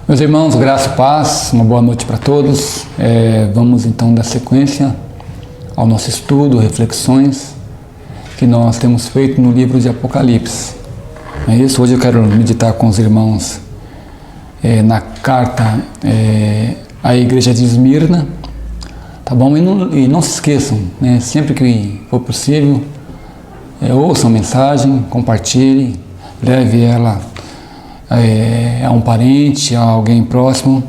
Meus irmãos, graça e paz, uma boa noite para todos. Vamos então dar sequência ao nosso estudo, reflexões que nós temos feito no livro de Apocalipse. É isso, hoje eu quero meditar com os irmãos na carta à igreja de Esmirna, tá bom? E não se esqueçam, né, sempre que for possível, ouçam a mensagem, compartilhem, leve ela a um parente, a alguém próximo,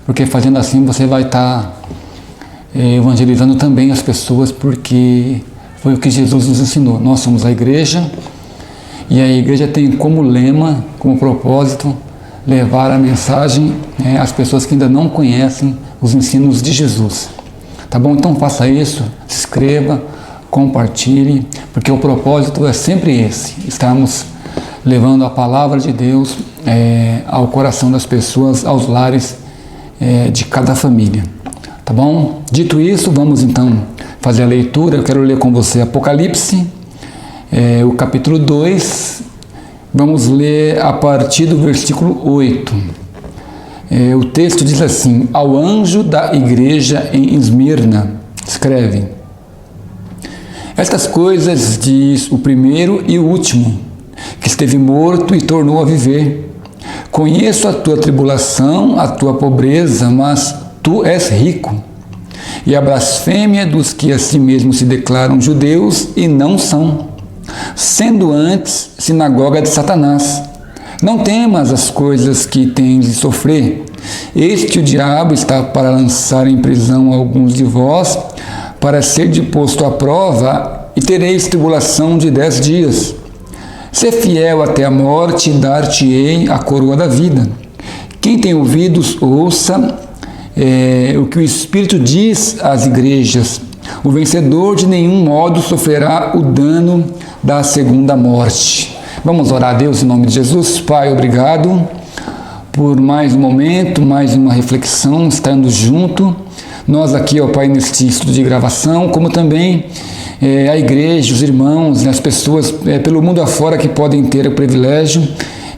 porque fazendo assim você vai estar evangelizando também as pessoas, porque foi o que Jesus nos ensinou. Nós somos a igreja e a igreja tem como lema, como propósito, levar a mensagem às pessoas que ainda não conhecem os ensinos de Jesus. Tá bom? Então faça isso, se inscreva, compartilhe, porque o propósito é sempre esse: estarmos levando a palavra de Deus ao coração das pessoas, aos lares de cada família. Tá bom? Dito isso, vamos então fazer a leitura. Eu quero ler com você Apocalipse, o capítulo 2. Vamos ler a partir do versículo 8. O texto diz assim: ao anjo da igreja em Esmirna, escreve: estas coisas diz o primeiro e o último, que esteve morto e tornou a viver. Conheço a tua tribulação, a tua pobreza, mas tu és rico, e a blasfêmia dos que a si mesmos se declaram judeus e não são, sendo antes sinagoga de Satanás. Não temas as coisas que tens de sofrer. Este o diabo está para lançar em prisão alguns de vós, para ser posto à prova, e tereis tribulação de 10 dias. Sê fiel até a morte, e dar-te-ei a coroa da vida. Quem tem ouvidos, ouça o que o Espírito diz às igrejas. O vencedor de nenhum modo sofrerá o dano da segunda morte. Vamos orar a Deus em nome de Jesus. Pai, obrigado por mais um momento, mais uma reflexão, estando junto. Nós aqui, ó Pai, neste estudo de gravação, como também a igreja, os irmãos, as pessoas pelo mundo afora que podem ter o privilégio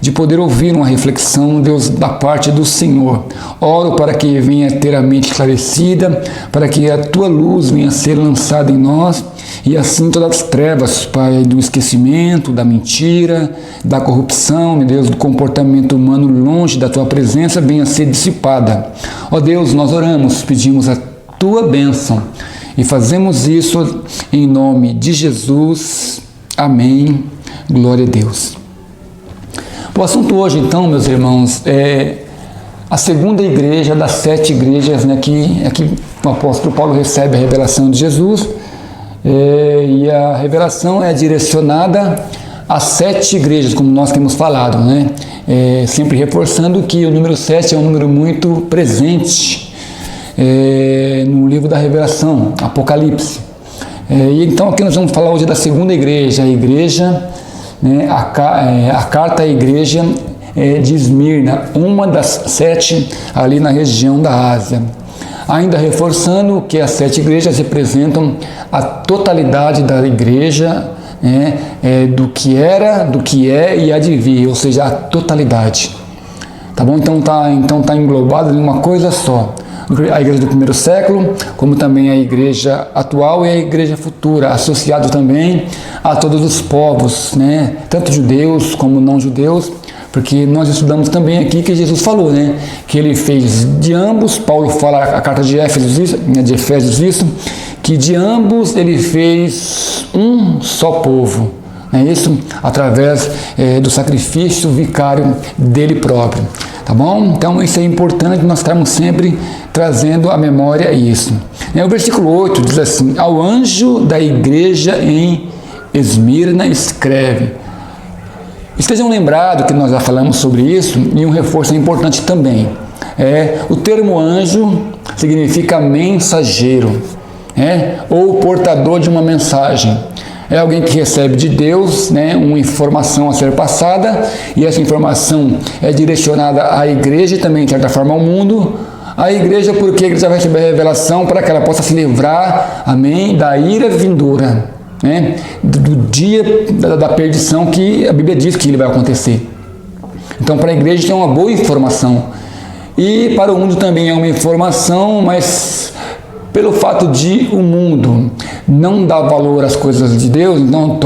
de poder ouvir uma reflexão, Deus, da parte do Senhor. Oro para que venha ter a mente esclarecida, para que a Tua luz venha a ser lançada em nós, e assim todas as trevas, Pai, do esquecimento, da mentira, da corrupção, meu Deus, do comportamento humano longe da Tua presença, venha a ser dissipada. Ó Deus, nós oramos, pedimos a Tua bênção, e fazemos isso em nome de Jesus. Amém. Glória a Deus. O assunto hoje, então, meus irmãos, é a segunda igreja das 7 igrejas, né, que o apóstolo Paulo recebe a revelação de Jesus, e a revelação é direcionada às 7 igrejas, como nós temos falado, né, sempre reforçando que o número 7 é um número muito presente no livro da revelação, Apocalipse. E então aqui nós vamos falar hoje da segunda igreja, a igreja, a carta à igreja de Esmirna, uma das 7 ali na região da Ásia. Ainda reforçando que as 7 igrejas representam a totalidade da igreja, do que era, do que é e há de vir, ou seja, a totalidade. Tá bom? Então tá englobado em uma coisa só. A igreja do primeiro século, como também a igreja atual e a igreja futura, associado também a todos os povos, né? Tanto judeus como não judeus, porque nós estudamos também aqui que Jesus falou, né? Que ele fez de ambos. Paulo fala, a carta de Efésios isso, que de ambos ele fez um só povo, é isso? Através do sacrifício vicário dele próprio. Tá bom? Então isso é importante, nós estamos sempre trazendo à memória isso. O versículo 8 diz assim: ao anjo da igreja em Esmirna escreve. Estejam lembrados que nós já falamos sobre isso, e um reforço importante também. O termo anjo significa mensageiro, ou portador de uma mensagem. É alguém que recebe de Deus, né, uma informação a ser passada, e essa informação é direcionada à igreja e também, de certa forma, ao mundo. A igreja, porque a igreja vai receber a revelação para que ela possa se livrar, amém, da ira vindoura, né, do dia da perdição que a Bíblia diz que ele vai acontecer. Então, para a igreja tem uma boa informação. E para o mundo também é uma informação, mas pelo fato de o mundo não dar valor às coisas de Deus, então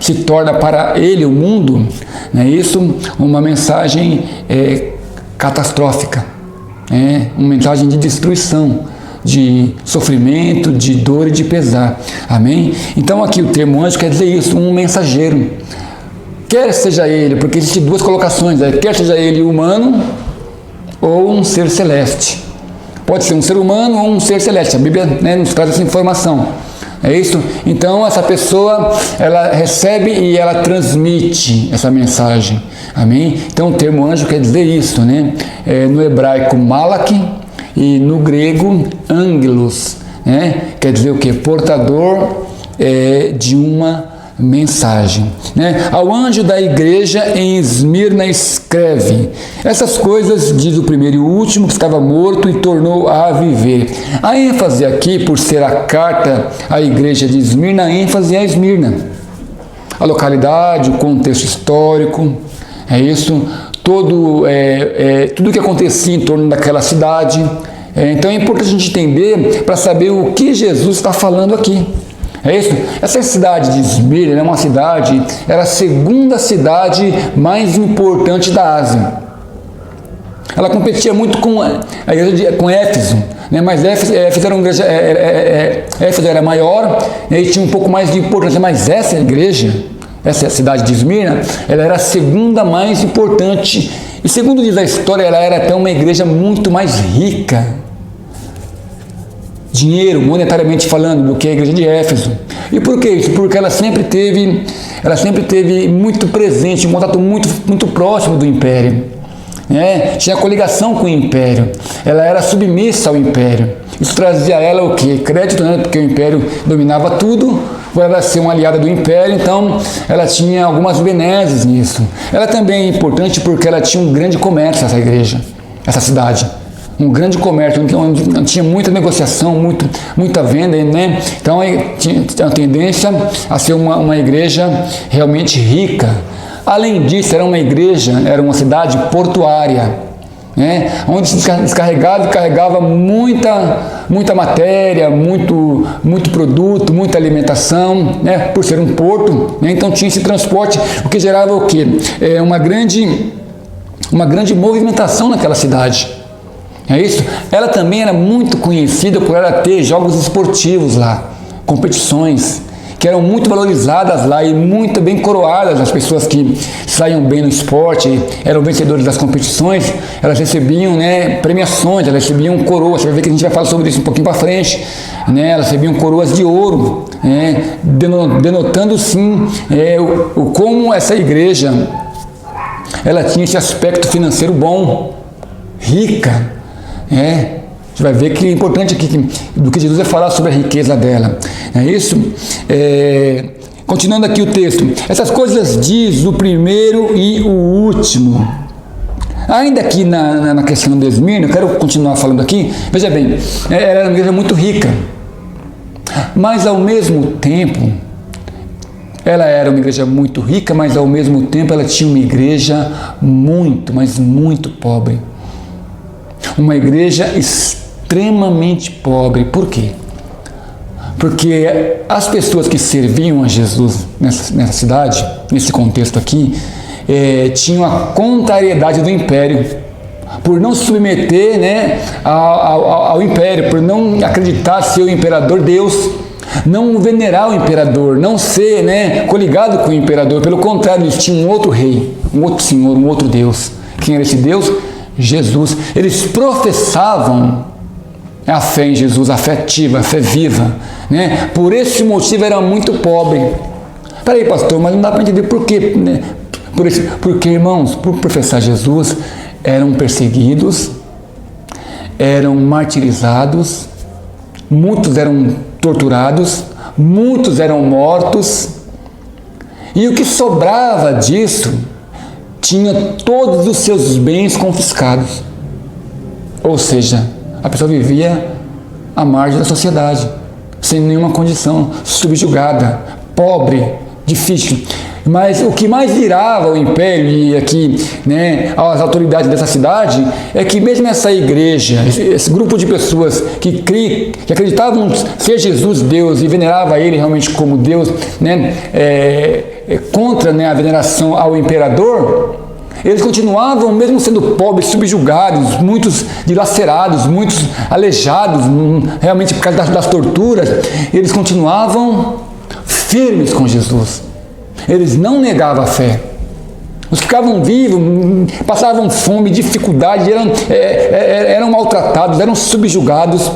se torna para ele, o mundo, né, isso uma mensagem catastrófica, uma mensagem de destruição, de sofrimento, de dor e de pesar. Amém? Então aqui o termo anjo quer dizer isso, um mensageiro. Quer seja ele, porque existem duas colocações, quer seja ele humano ou um ser celeste. Pode ser um ser humano ou um ser celeste. A Bíblia, né, nos traz essa informação. É isso? Então essa pessoa, ela recebe e ela transmite essa mensagem. Amém? Então o termo anjo quer dizer isso, né? No hebraico malak e no grego angelos, né? Quer dizer o que? Portador de uma mensagem, né? Ao anjo da igreja em Esmirna escreve: essas coisas diz o primeiro e o último, que estava morto e tornou a viver. A ênfase aqui, por ser a carta à igreja de Esmirna, a ênfase é a Esmirna, a localidade, o contexto histórico, é isso, tudo que acontecia em torno daquela cidade. Então é importante a gente entender para saber o que Jesus está falando aqui. É isso? Essa cidade de Esmirna é uma cidade, era a segunda cidade mais importante da Ásia. Ela competia muito com Éfeso, né? Mas Éfeso era uma igreja, Éfeso era maior, né? E tinha um pouco mais de importância, mas essa igreja, essa cidade de Esmirna, ela era a segunda mais importante, e segundo diz a história, ela era até uma igreja muito mais rica, dinheiro, monetariamente falando, do que a igreja de Éfeso. E por que isso? Porque ela sempre teve muito presente, um contato muito próximo do império, né? Tinha coligação com o império, ela era submissa ao império. Isso trazia a ela o que? Crédito, né? Porque o império dominava tudo, por ela ser uma aliada do império, então ela tinha algumas benesses nisso. Ela também é importante porque ela tinha um grande comércio, essa igreja, essa cidade. Um grande comércio, onde tinha muita negociação, muita venda, né? Então tinha a tendência a ser uma igreja realmente rica. Além disso, era uma cidade portuária, né? Onde se descarregava e carregava muita matéria, muito produto, muita alimentação, né? Por ser um porto, né? Então tinha esse transporte, o que gerava o quê? Uma grande movimentação naquela cidade. É isso? Ela também era muito conhecida por ela ter jogos esportivos lá, competições, que eram muito valorizadas lá e muito bem coroadas. As pessoas que saíam bem no esporte, eram vencedores das competições, elas recebiam, né, premiações, elas recebiam coroas. Você vai ver que a gente vai falar sobre isso um pouquinho para frente, né? Elas recebiam coroas de ouro, né? Denotando sim como essa igreja ela tinha esse aspecto financeiro bom, rica. Você vai ver que é importante aqui do que Jesus vai falar sobre a riqueza dela. É isso? Continuando aqui o texto. Essas coisas diz o primeiro e o último. Ainda aqui na questão de Esmirna, eu quero continuar falando aqui. Veja bem, ela era uma igreja muito rica. Mas ao mesmo tempo, ela era uma igreja muito rica, mas ao mesmo tempo ela tinha uma igreja muito, mas muito pobre. Uma igreja extremamente pobre. Por quê? Porque as pessoas que serviam a Jesus nessa cidade, nesse contexto aqui, tinham a contrariedade do império, por não se submeter, né, ao império, por não acreditar ser o imperador Deus, não venerar o imperador, não ser, né, coligado com o imperador. Pelo contrário, eles tinham um outro rei, um outro senhor, um outro Deus. Quem era esse Deus? Jesus. Eles professavam a fé em Jesus, a fé ativa, a fé viva, né? Por esse motivo era muito pobre. Peraí, pastor, mas não dá para entender por quê, né? Porque, irmãos, por professar Jesus, eram perseguidos, eram martirizados, muitos eram torturados, muitos eram mortos, e o que sobrava disso tinha todos os seus bens confiscados. Ou seja, a pessoa vivia à margem da sociedade, sem nenhuma condição, subjugada, pobre, difícil. Mas o que mais virava o império e aqui, né, as autoridades dessa cidade é que mesmo essa igreja, esse grupo de pessoas que acreditavam ser Jesus Deus e venerava ele realmente como Deus, né, contra, né, a veneração ao imperador, eles continuavam, mesmo sendo pobres, subjugados, muitos dilacerados, muitos aleijados, realmente por causa das torturas, eles continuavam firmes com Jesus. Eles não negavam a fé. Os que ficavam vivos, passavam fome, dificuldade, eram maltratados, eram subjugados,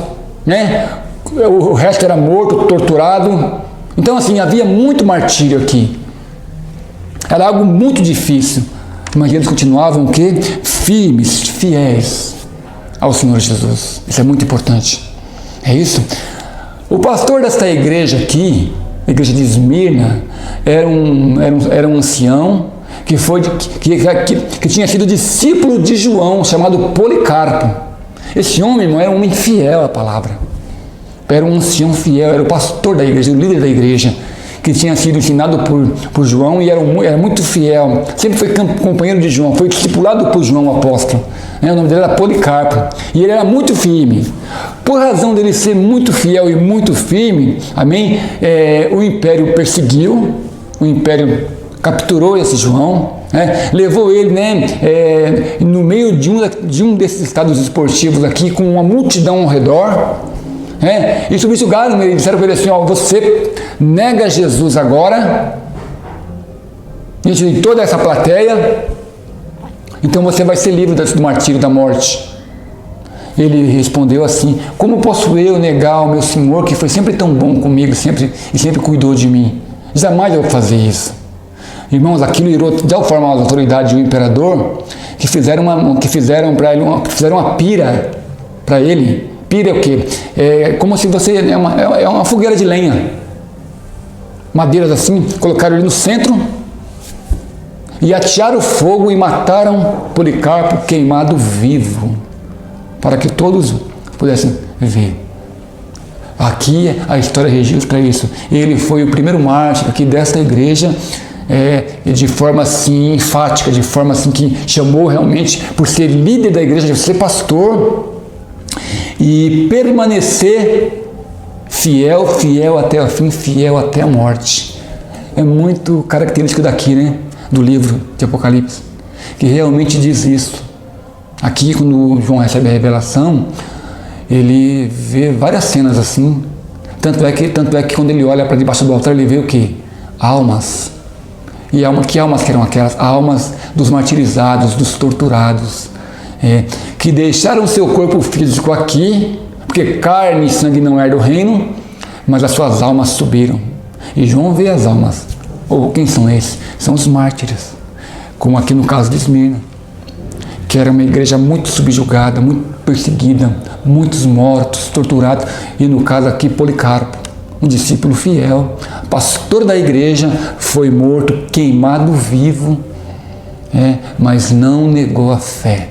né? O resto era morto, torturado. Então, assim, havia muito martírio aqui. Era algo muito difícil. Mas eles continuavam o quê? Firmes, fiéis ao Senhor Jesus. Isso é muito importante. É isso? O pastor desta igreja aqui, a igreja de Esmirna, era um ancião que tinha sido discípulo de João, chamado Policarpo. Esse homem, irmão, era um homem fiel à palavra. Era um ancião fiel, era o pastor da igreja, o líder da igreja, que tinha sido ensinado por João e era muito fiel. Sempre foi companheiro de João, foi discipulado por João, o apóstolo. O nome dele era Policarpo. E ele era muito firme. Por razão dele ser muito fiel e muito firme, amém? O império perseguiu, o império capturou esse João, né? Levou ele, né, no meio de um desses estados esportivos aqui, com uma multidão ao redor. E subjugaram ele, disseram para ele assim: ó, você nega Jesus agora, diante de toda essa plateia, então você vai ser livre do martírio, da morte. Ele respondeu assim: como posso eu negar o meu Senhor, que foi sempre tão bom comigo e sempre cuidou de mim? Jamais eu vou fazer isso. Irmãos, aquilo irou de tal forma as autoridades e o imperador que fizeram uma pira para ele. Pira é o quê? É como se você... É uma fogueira de lenha. Madeiras assim, colocaram ele no centro e atearam fogo e mataram Policarpo queimado vivo, para que todos pudessem ver. Aqui a história registra isso. Ele foi o primeiro mártir aqui desta igreja, de forma assim enfática, de forma assim que chamou realmente, por ser líder da igreja, de ser pastor, e permanecer fiel até o fim, fiel até a morte. É muito característico daqui, né? Do livro de Apocalipse, que realmente diz isso. Aqui, quando João recebe a revelação, ele vê várias cenas assim. Tanto é que quando ele olha para debaixo do altar, ele vê o quê? Almas. E que almas que eram aquelas? Almas dos martirizados, dos torturados, que deixaram seu corpo físico aqui, porque carne e sangue não é do reino, mas as suas almas subiram. E João vê as almas. Ou quem são esses? São os mártires, como aqui no caso de Esmirna, que era uma igreja muito subjugada, muito perseguida, muitos mortos, torturados, e no caso aqui Policarpo, um discípulo fiel, pastor da igreja, foi morto, queimado vivo, mas não negou a fé.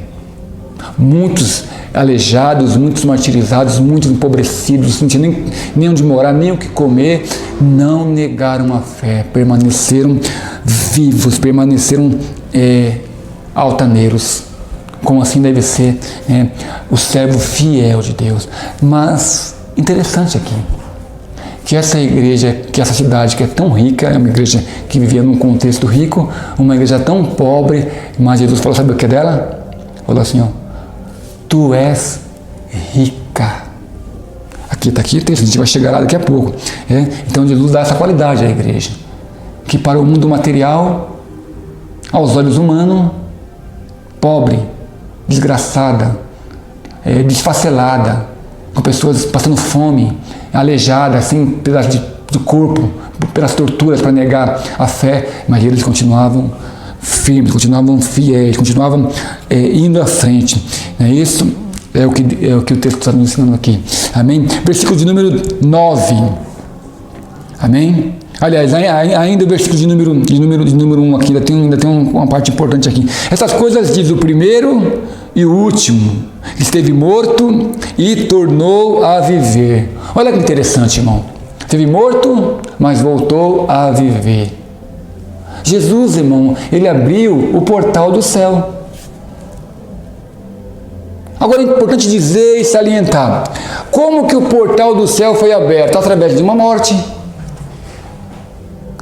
Muitos aleijados, muitos martirizados, muitos empobrecidos, não tinham nem onde morar, nem o que comer, não negaram a fé, permaneceram vivos, permaneceram altaneiros, como assim deve ser o servo fiel de Deus. Mas, interessante aqui, que essa igreja, que essa cidade que é tão rica, é uma igreja que vivia num contexto rico, uma igreja tão pobre, mas Jesus falou, sabe o que é dela? Falou assim, ó: tu és rica. Aqui está aqui o texto, a gente vai chegar lá daqui a pouco. Então Jesus dá essa qualidade à igreja, que para o mundo material, aos olhos humanos, pobre, desgraçada, desfacelada, com pessoas passando fome, aleijada, sem pedaço de corpo, pelas torturas para negar a fé, mas eles continuavam firmes, continuavam fiéis, continuavam indo à frente. Isso é o que o texto está nos ensinando aqui. Amém? Versículo de número 9. Amém? Aliás, ainda o versículo de número 1 aqui, ainda tem uma parte importante aqui. Essas coisas diz o primeiro e o último, que esteve morto e tornou a viver. Olha que interessante, irmão. Esteve morto, mas voltou a viver. Jesus, irmão, ele abriu o portal do céu. Agora é importante dizer e salientar, como que o portal do céu foi aberto? Através de uma morte.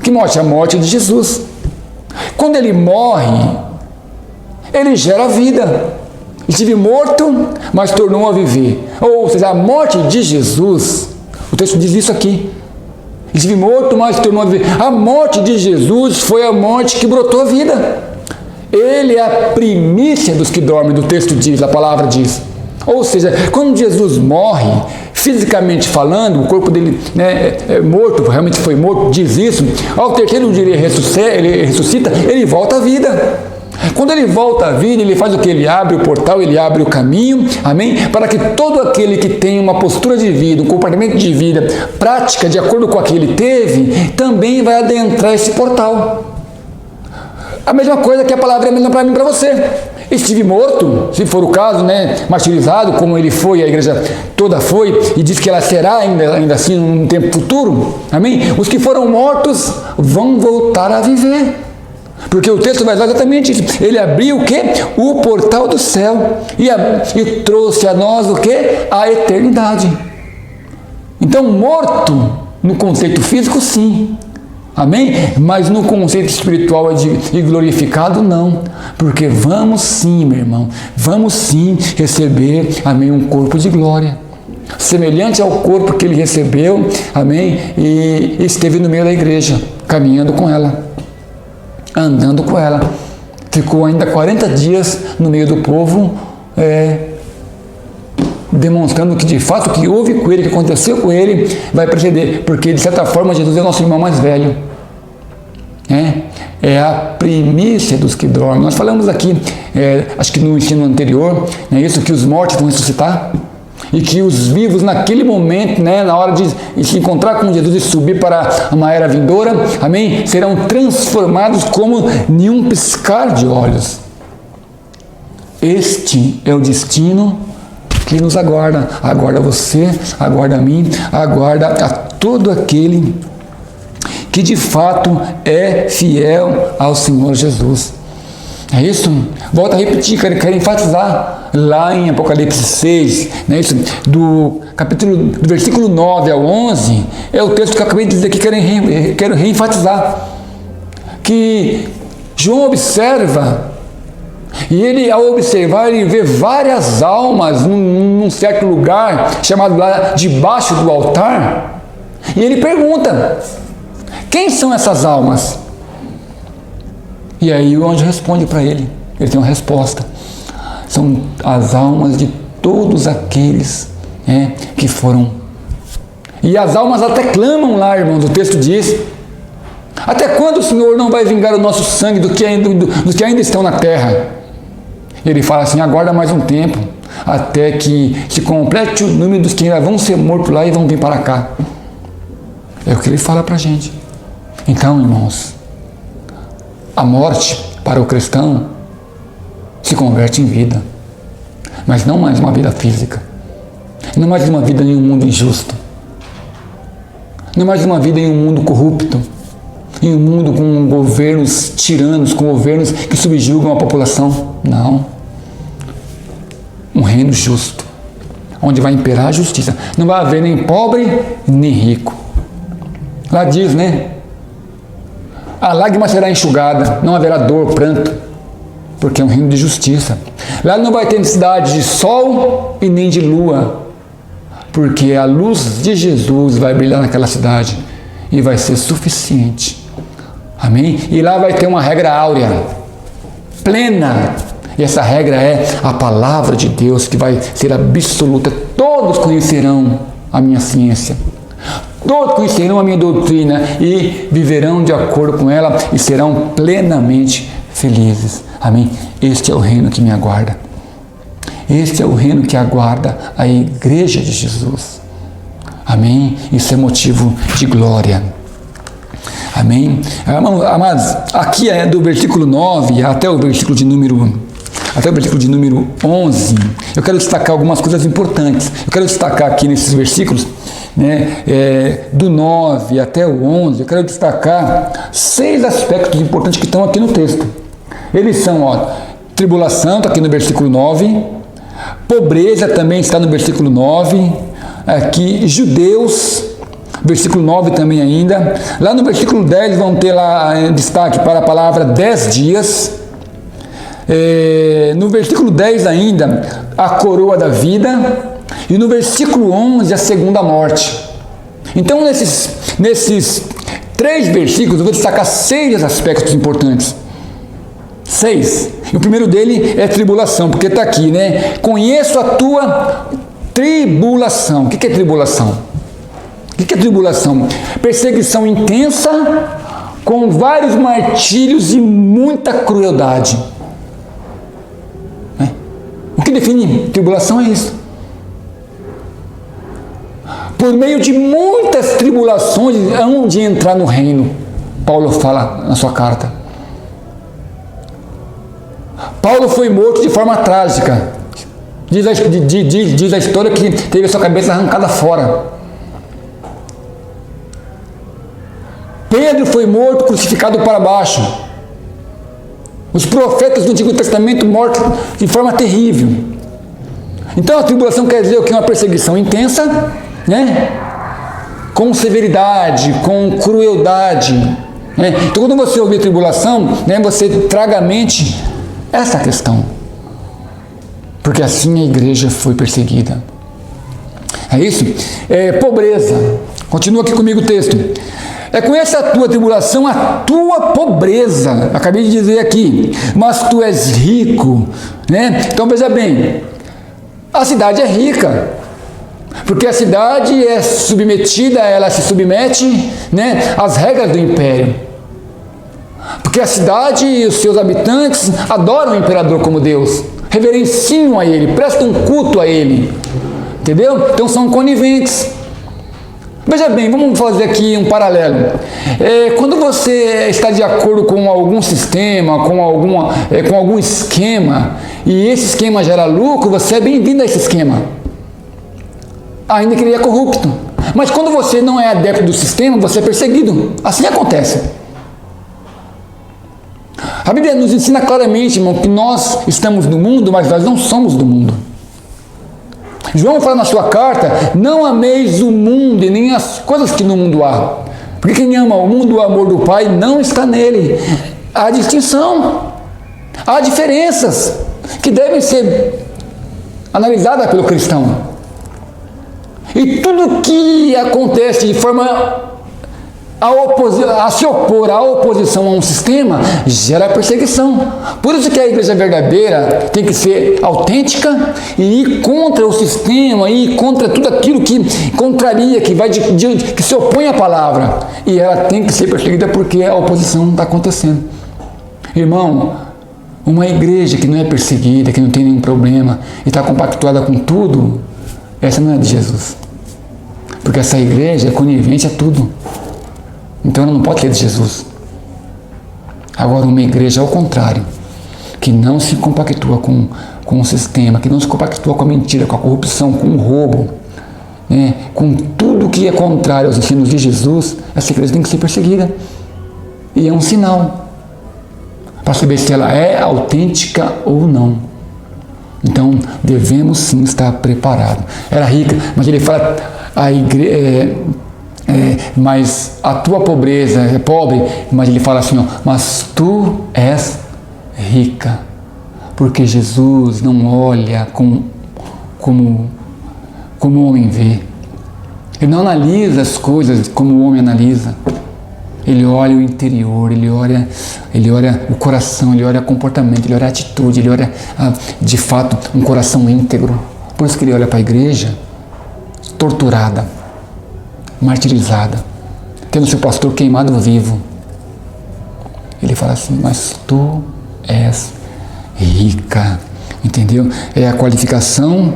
Que morte? A morte de Jesus. Quando ele morre, ele gera vida. Estive morto, mas tornou a viver. Ou seja, a morte de Jesus, o texto diz isso aqui. Estive morto, mas tornou a viver. A morte de Jesus foi a morte que brotou a vida. Ele é a primícia dos que dormem, do texto diz, a palavra diz. Ou seja, quando Jesus morre, fisicamente falando, o corpo dele, né, é morto, realmente foi morto, diz isso. Ao terceiro dia ele ressuscita, ele volta à vida. Quando ele volta à vida, ele faz o que? Ele abre o portal, ele abre o caminho, amém? Para que todo aquele que tem uma postura de vida, um comportamento de vida, prática de acordo com a que ele teve, também vai adentrar esse portal. A mesma coisa que a palavra é a mesma para mim e para você. Estive morto, se for o caso, né, martirizado, como ele foi, a igreja toda foi, e diz que ela será ainda assim num tempo futuro, amém? Os que foram mortos vão voltar a viver. Porque o texto vai dizer exatamente isso. Ele abriu o quê? O portal do céu. E trouxe a nós o quê? A eternidade. Então, morto, no conceito físico, sim. Amém? Mas no conceito espiritual e glorificado, não. Porque vamos sim, meu irmão, vamos sim receber, amém, um corpo de glória. Semelhante ao corpo que ele recebeu, amém, e esteve no meio da igreja, caminhando com ela, andando com ela. Ficou ainda 40 dias no meio do povo, demonstrando que de fato o que houve com ele, o que aconteceu com ele, vai preceder, porque de certa forma Jesus é o nosso irmão mais velho. É a primícia dos que dormem. Nós falamos aqui, acho que no ensino anterior, isso, que os mortos vão ressuscitar e que os vivos naquele momento, na hora de se encontrar com Jesus e subir para uma era vindoura, amém, serão transformados como em um piscar de olhos. Este é o destino que nos aguarda. Aguarda você, aguarda a mim, aguarda a todo aquele que de fato é fiel ao Senhor Jesus. É isso? Volto a repetir, quero enfatizar lá em Apocalipse 6, isso, do versículo 9 ao 11, é o texto que eu acabei de dizer que quero reenfatizar. Que João observa, e ele, ao observar, ele vê várias almas num certo lugar, chamado lá debaixo do altar, e ele pergunta: quem são essas almas? E aí o anjo responde para ele, ele tem uma resposta: são as almas de todos aqueles que foram. E as almas até clamam lá, irmãos, o texto diz: até quando o Senhor não vai vingar o nosso sangue dos que ainda estão na terra? Ele fala assim: aguarda mais um tempo, até que se complete o número dos que ainda vão ser mortos lá e vão vir para cá. É o que ele fala para a gente. Então, irmãos, a morte para o cristão se converte em vida, mas não mais uma vida física, não mais uma vida em um mundo injusto, não mais uma vida em um mundo corrupto, em um mundo com governos tiranos, com governos que subjugam a população. Não. Um reino justo, onde vai imperar a justiça. Não vai haver nem pobre, nem rico. Lá diz, a lágrima será enxugada, não haverá dor, pranto, porque é um reino de justiça. Lá não vai ter necessidade de sol e nem de lua, porque a luz de Jesus vai brilhar naquela cidade e vai ser suficiente. Amém? E lá vai ter uma regra áurea, plena, e essa regra é a palavra de Deus, que vai ser absoluta. Todos conhecerão a minha ciência, todos conhecerão a minha doutrina e viverão de acordo com ela e serão plenamente felizes. Amém? Este é o reino que me aguarda. Este é o reino que aguarda a igreja de Jesus. Amém? Isso é motivo de glória. Amém? Amados, aqui é do versículo 9 até o versículo de número 11, eu quero destacar algumas coisas importantes. Eu quero destacar aqui nesses versículos né, do 9 até o 11, eu quero destacar 6 aspectos importantes que estão aqui no texto. Eles são, tribulação, está aqui no versículo 9, pobreza também está no versículo 9, aqui judeus, versículo 9 também ainda. Lá no versículo 10 vão ter lá destaque para a palavra 10 dias. No versículo 10 ainda, a coroa da vida. E no versículo 11, a segunda morte. Então, nesses 3 versículos, eu vou destacar 6 aspectos importantes. 6. E o primeiro dele é tribulação, porque está aqui, né? Conheço a tua tribulação. O que é tribulação? O que é tribulação? Perseguição intensa, com vários martírios e muita crueldade. O que define tribulação é isso. Por meio de muitas tribulações, hão de entrar no reino. Paulo fala na sua carta. Paulo foi morto de forma trágica. Diz a história que teve a sua cabeça arrancada fora. Pedro foi morto, crucificado para baixo. Os profetas do Antigo Testamento mortos de forma terrível. Então a tribulação quer dizer o que? Uma perseguição intensa, né? Com severidade, com crueldade. Né? Então quando você ouvir tribulação, né, você traga à mente essa questão. Porque assim a igreja foi perseguida. É isso? Pobreza. Continua aqui comigo o texto. Com essa tua tribulação, a tua pobreza. Acabei de dizer aqui. Mas tu és rico. Né? Então veja bem. A cidade é rica. Porque a cidade é submetida, ela se submete, né, às regras do império. Porque a cidade e os seus habitantes adoram o imperador como Deus. Reverenciam a ele, prestam culto a ele. Entendeu? Então são coniventes. Veja bem, vamos fazer aqui um paralelo. Quando você está de acordo com algum sistema, com algum esquema, e esse esquema gera lucro, você é bem-vindo a esse esquema. Ainda que ele é corrupto. Mas quando você não é adepto do sistema, você é perseguido. Assim acontece. A Bíblia nos ensina claramente, irmão, que nós estamos no mundo, mas nós não somos do mundo. João fala na sua carta, não ameis o mundo e nem as coisas que no mundo há. Porque quem ama o mundo, o amor do Pai não está nele. Há distinção. Há diferenças que devem ser analisadas pelo cristão. E tudo que acontece de forma a se opor à oposição a um sistema, gera perseguição. Por isso que a igreja verdadeira tem que ser autêntica e ir contra o sistema, ir contra tudo aquilo que contraria, que se opõe à palavra. E ela tem que ser perseguida porque a oposição está acontecendo. Irmão, uma igreja que não é perseguida, que não tem nenhum problema e está compactuada com tudo, essa não é de Jesus. Porque essa igreja é conivente a tudo. Então ela não pode ser de Jesus. Agora uma igreja ao contrário, que não se compactua com o sistema, que não se compactua com a mentira, com a corrupção, com o roubo, né, com tudo que é contrário aos ensinos de Jesus, essa igreja tem que ser perseguida. E é um sinal para saber se ela é autêntica ou não. Então devemos sim estar preparados. Era rica, mas ele fala, a igreja mas a tua pobreza é pobre, mas ele fala assim, mas tu és rica, porque Jesus não olha como o homem vê. Ele não analisa as coisas como o homem analisa. Ele olha o interior, ele olha o coração, ele olha o comportamento, ele olha a atitude, ele olha de fato um coração íntegro. Por isso que ele olha para a igreja torturada, martirizada, tendo seu pastor queimado vivo. Ele fala assim, mas tu és rica, entendeu? É a qualificação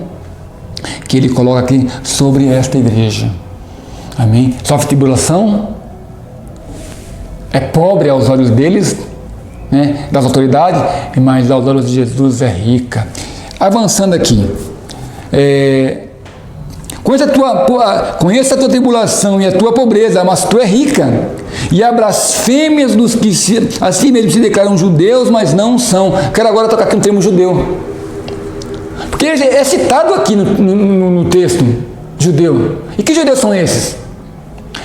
que ele coloca aqui sobre esta igreja. Amém? Sofre tribulação, é pobre aos olhos deles, né, das autoridades, mas aos olhos de Jesus é rica. Avançando aqui, Conheça a tua tribulação e a tua pobreza, mas tu é rica. E há blasfêmias dos que assim mesmo se declaram judeus, mas não são. Quero agora tocar aqui no termo judeu. Porque é citado aqui no texto, judeu. E que judeus são esses?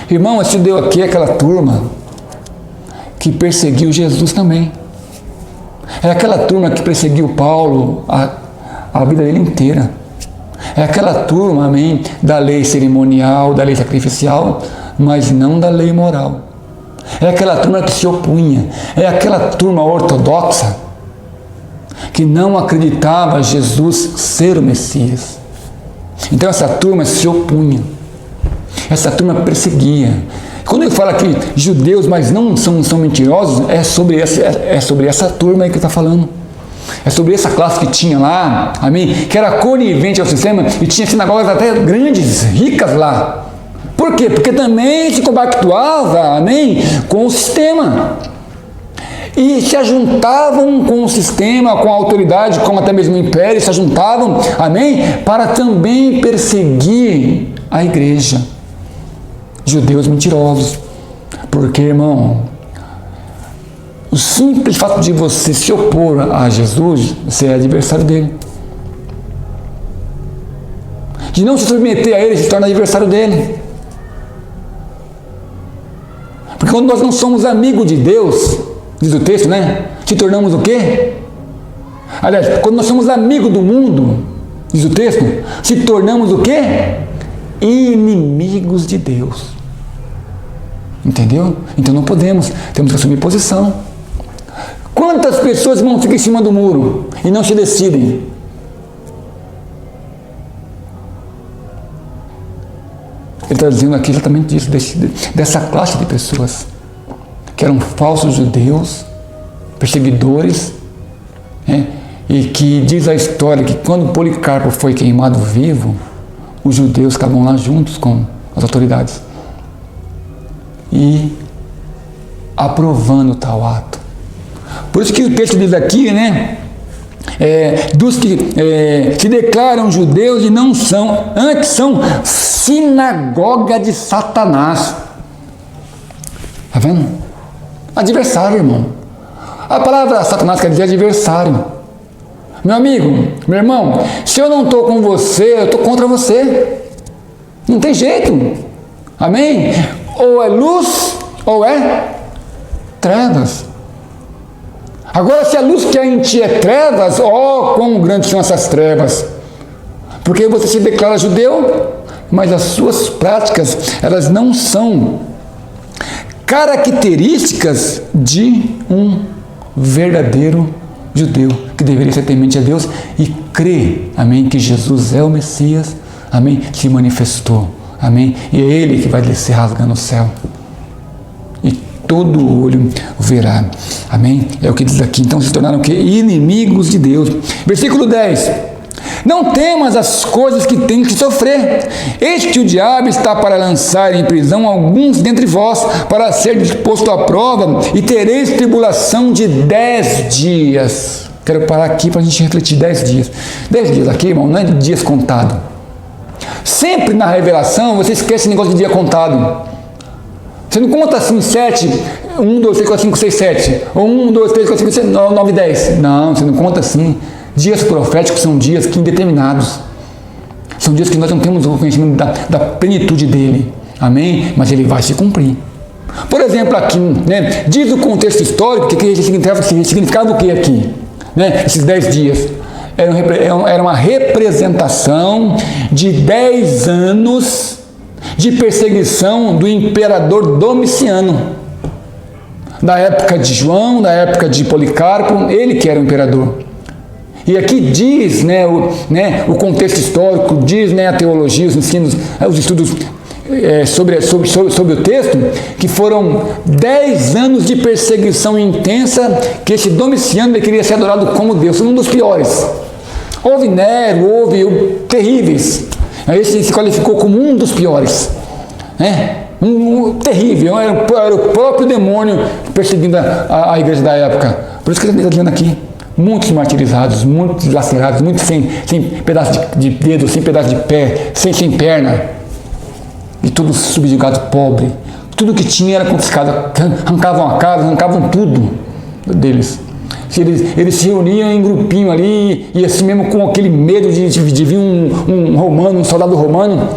Irmão, esse judeu aqui é aquela turma que perseguiu Jesus também. É aquela turma que perseguiu Paulo a vida dele inteira. É aquela turma, amém, da lei cerimonial, da lei sacrificial, mas não da lei moral. É aquela turma que se opunha. É aquela turma ortodoxa que não acreditava Jesus ser o Messias. Então essa turma se opunha. Essa turma perseguia. Quando ele fala que judeus, mas não são mentirosos, é sobre essa turma aí que está falando. É sobre essa classe que tinha lá, amém? Que era conivente ao sistema e tinha sinagogas até grandes, ricas lá. Por quê? Porque também se compactuava, amém? Com o sistema. E se ajuntavam com o sistema, com a autoridade, com até mesmo o império, se ajuntavam, amém? Para também perseguir a igreja. Judeus mentirosos. Porque, irmão, o simples fato de você se opor a Jesus, você é adversário dele. De não se submeter a ele, se torna adversário dele. Porque quando nós não somos amigos de Deus, diz o texto, né? Se tornamos o quê? Aliás, quando nós somos amigos do mundo, diz o texto, se tornamos o quê? Inimigos de Deus. Entendeu? Então não podemos, temos que assumir posição. Quantas pessoas vão ficar em cima do muro e não se decidem? Ele está dizendo aqui exatamente disso, dessa classe de pessoas que eram falsos judeus, perseguidores, né? E que diz a história que quando Policarpo foi queimado vivo, os judeus estavam lá juntos com as autoridades e aprovando tal ato. Por isso que o texto diz aqui, né? Dos que se declaram judeus e não são, antes são sinagoga de Satanás. Está vendo? Adversário, irmão. A palavra Satanás quer dizer adversário. Meu amigo, meu irmão, se eu não estou com você, eu estou contra você. Não tem jeito. Amém? Ou é luz, ou é trevas. Agora, se a luz que há em ti é trevas, ó, quão grandes são essas trevas. Porque você se declara judeu, mas as suas práticas, elas não são características de um verdadeiro judeu, que deveria ser temente a Deus e crer, amém, que Jesus é o Messias, amém, se manifestou, amém, e é Ele que vai descer rasgando o céu. Todo olho verá. Amém? É o que diz aqui. Então se tornaram o quê? Inimigos de Deus. Versículo 10. Não temas as coisas que tem que sofrer. Eis que o diabo está para lançar em prisão alguns dentre vós, para ser posto à prova, e tereis tribulação de 10 dias. Quero parar aqui para a gente refletir. 10 dias. 10 dias aqui, irmão, não é de dias contados. Sempre na revelação você esquece esse negócio de dia contado. Você não conta assim 7, 1, 2, 3, 4, 5, 6, 7, ou 1, 2, 3, 4, 5, 6, 9, 10. Não, você não conta assim. Dias proféticos são dias que indeterminados. São dias que nós não temos o conhecimento da plenitude dele. Amém? Mas ele vai se cumprir. Por exemplo, aqui, né, diz o contexto histórico que significava o que aqui? Né, esses 10 dias. Era uma representação de 10 anos de perseguição do imperador Domiciano, da época de João, da época de Policarpo, ele que era o imperador. E aqui diz, o contexto histórico, diz, a teologia, os ensinos, os estudos sobre o texto, que foram 10 anos de perseguição intensa, que esse Domiciano ele queria ser adorado como Deus, um dos piores. Houve Nero, houve terríveis. Esse se qualificou como um dos piores, terrível, era o próprio demônio perseguindo a igreja da época. Por isso que ele está dizendo aqui, muitos martirizados, muitos lacerados, muitos sem pedaço de dedo, sem pedaço de pé, sem perna, e tudo subjugado, pobre. Tudo que tinha era confiscado, arrancavam a casa, arrancavam tudo deles. Eles se reuniam em grupinho ali, e assim mesmo com aquele medo de vir um romano, um soldado romano,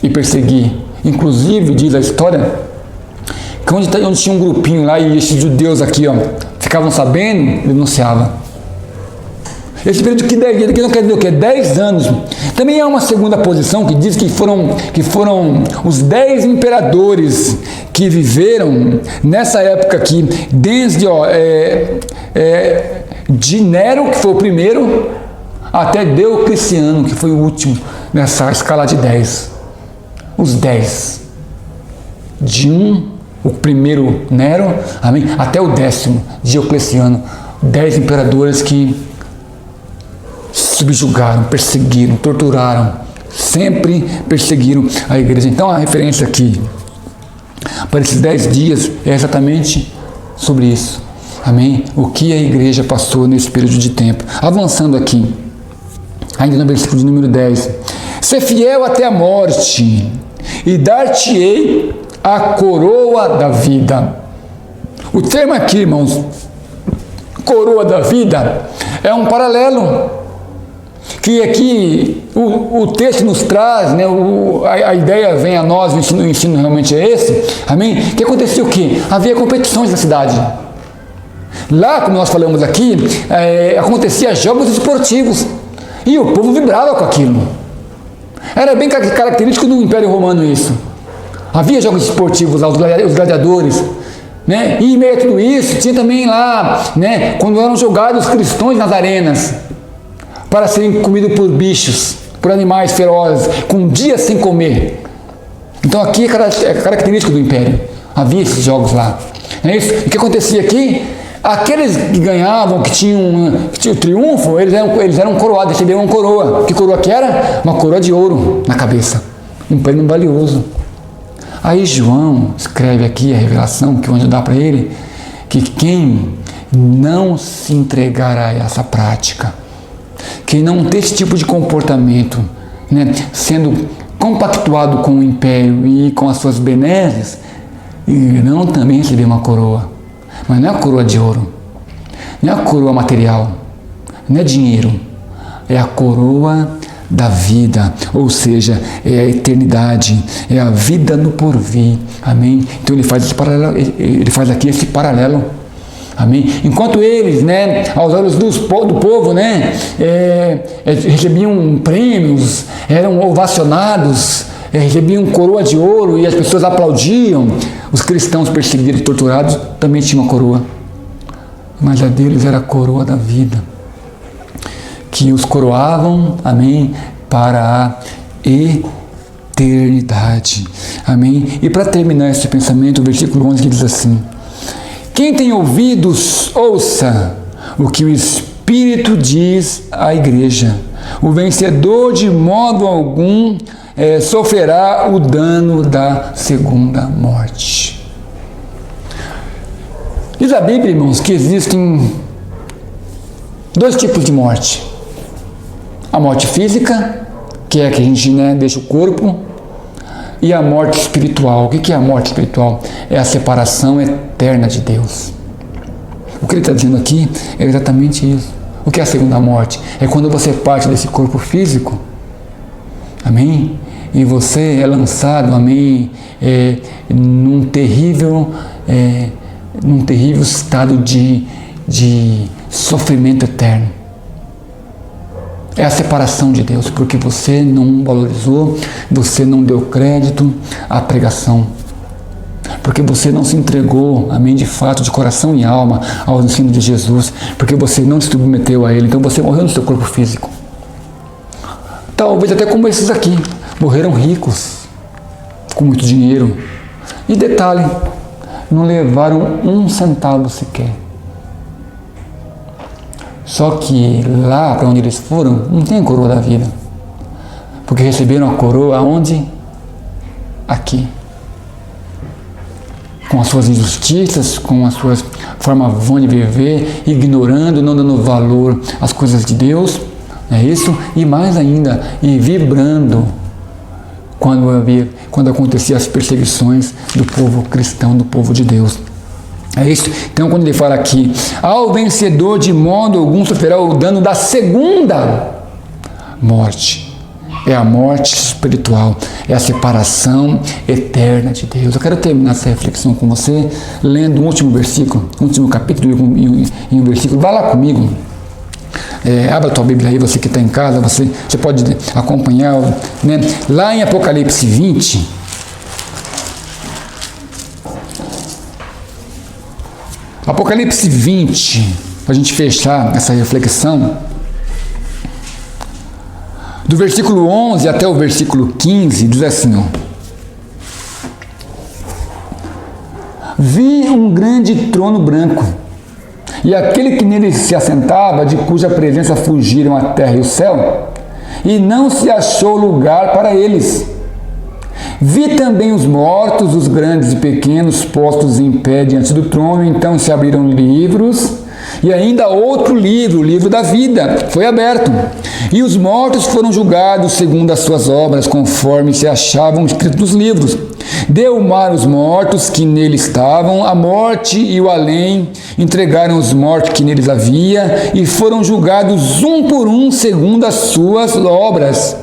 e perseguir. Inclusive, diz a história, que onde tinha um grupinho lá, e esses judeus aqui, ficavam sabendo, denunciavam. Esse período que não quer dizer o quê? 10 anos. Também há uma segunda posição que diz que foram os 10 imperadores que viveram nessa época aqui, desde de Nero, que foi o primeiro, até Diocleciano, que foi o último, nessa escala de 10. Os 10. O primeiro Nero, amém? Até o 10º, Diocleciano. 10 imperadores que subjugaram, perseguiram, torturaram, sempre perseguiram a igreja. Então a referência aqui para esses 10 dias é exatamente sobre isso. Amém? O que a igreja passou nesse período de tempo. Avançando aqui, ainda no versículo de número 10. Ser fiel até a morte, e dar-te-ei a coroa da vida. O termo aqui, irmãos, coroa da vida, é um paralelo que aqui o texto nos traz, né, a ideia vem a nós, o ensino realmente é esse, amém? Que acontecia o quê? Havia competições na cidade. Lá, como nós falamos aqui, acontecia jogos esportivos, e o povo vibrava com aquilo. Era bem característico do Império Romano isso. Havia jogos esportivos lá, os gladiadores, né? E em meio a tudo isso, tinha também lá, né, quando eram jogados os cristãos nas arenas, para serem comidos por bichos, por animais ferozes, com dias sem comer. Então aqui é característico do Império. Havia esses jogos lá. Não é isso? O que acontecia aqui? Aqueles que ganhavam, que tinham o triunfo, eles eram coroados, recebiam uma coroa. Que coroa que era? Uma coroa de ouro na cabeça. Um prêmio valioso. Aí João escreve aqui a revelação que o anjo dá para ele, que quem não se entregar a essa prática, quem não ter esse tipo de comportamento, né, sendo compactuado com o império e com as suas benesses, irão também receber uma coroa. Mas não é a coroa de ouro, não é a coroa material, não é dinheiro, é a coroa da vida, ou seja, é a eternidade, é a vida no porvir, amém? Então ele faz esse paralelo, ele faz aqui esse paralelo, amém? Enquanto eles, né, aos olhos do povo, né, recebiam prêmios, eram ovacionados, recebiam coroa de ouro e as pessoas aplaudiam, os cristãos perseguidos e torturados também tinham uma coroa, mas a deles era a coroa da vida, que os coroavam, amém, para a eternidade, amém. E para terminar esse pensamento, o versículo 11 que diz assim: quem tem ouvidos, ouça o que o Espírito diz à igreja. O vencedor de modo algum sofrerá o dano da segunda morte. Diz a Bíblia, irmãos, que existem 2 tipos de morte. A morte física, que é a que a gente, né, deixa o corpo, e a morte espiritual. O que é a morte espiritual? É a separação eterna de Deus. O que ele está dizendo aqui é exatamente isso. O que é a segunda morte? É quando você parte desse corpo físico, amém? E você é lançado, amém, num terrível estado de sofrimento eterno. É a separação de Deus, porque você não valorizou, você não deu crédito à pregação, porque você não se entregou, amém, de fato, de coração e alma aos ensinos de Jesus, porque você não se submeteu a Ele, então você morreu no seu corpo físico. Talvez até como esses aqui, morreram ricos, com muito dinheiro, e detalhe, não levaram um centavo sequer. Só que lá para onde eles foram, não tem coroa da vida. Porque receberam a coroa aonde? Aqui. Com as suas injustiças, com as suas forma vã de viver, ignorando, não dando valor às coisas de Deus, é isso, e mais ainda, e vibrando quando aconteciam as perseguições do povo cristão, do povo de Deus. É isso. Então, quando ele fala aqui, ao vencedor de modo algum sofrerá o dano da segunda morte. É a morte espiritual, é a separação eterna de Deus. Eu quero terminar essa reflexão com você, lendo um último versículo, um último capítulo em um versículo. Vá lá comigo. Abra a tua Bíblia aí, você que está em casa, você pode acompanhar, né? Lá em Apocalipse 20, Apocalipse 20, para a gente fechar essa reflexão, do versículo 11 até o versículo 15, diz assim, ó: vi um grande trono branco, e aquele que nele se assentava, de cuja presença fugiram a terra e o céu, e não se achou lugar para eles. Vi também os mortos, os grandes e pequenos, postos em pé diante do trono. Então se abriram livros, e ainda outro livro, o livro da vida, foi aberto. E os mortos foram julgados segundo as suas obras, conforme se achavam escritos nos livros. Deu o mar os mortos que nele estavam, a morte e o além entregaram os mortos que neles havia, e foram julgados um por um segundo as suas obras.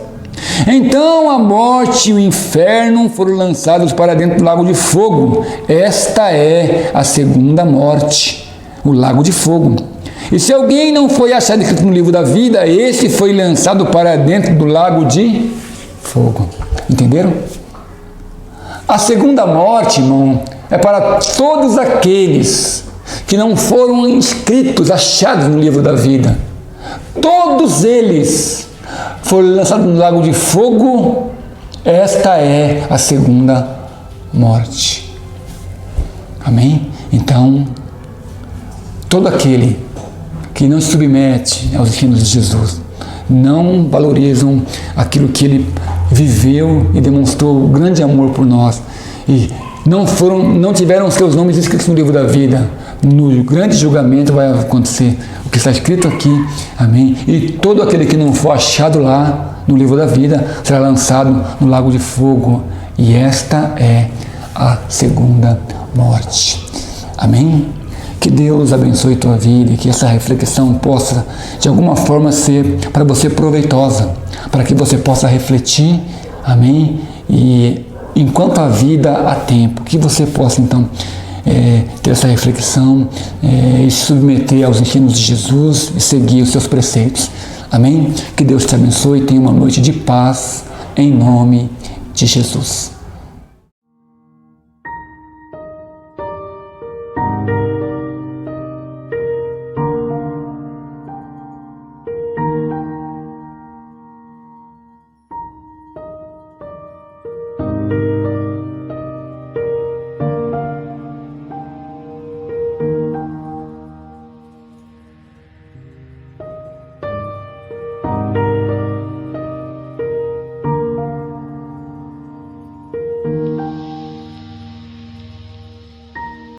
Então a morte e o inferno foram lançados para dentro do lago de fogo. Esta é a segunda morte, o lago de fogo. E se alguém não foi achado escrito no livro da vida, esse foi lançado para dentro do lago de fogo. Entenderam? A segunda morte, irmão, é para todos aqueles que não foram inscritos, achados no livro da vida. Todos eles foram lançados no lago de fogo. Esta é a segunda morte. Amém? Então, todo aquele que não se submete aos ensinos de Jesus, não valorizam aquilo que ele viveu e demonstrou grande amor por nós, e não tiveram seus nomes escritos no livro da vida, no grande julgamento vai acontecer o que está escrito aqui, amém? E todo aquele que não for achado lá no livro da vida será lançado no lago de fogo, e esta é a segunda morte. Amém? Que Deus abençoe tua vida e que essa reflexão possa, de alguma forma, ser para você proveitosa, para que você possa refletir, amém? E enquanto a vida há tempo, que você possa, então, ter essa reflexão e se submeter aos ensinos de Jesus e seguir os seus preceitos. Amém? Que Deus te abençoe e tenha uma noite de paz, em nome de Jesus.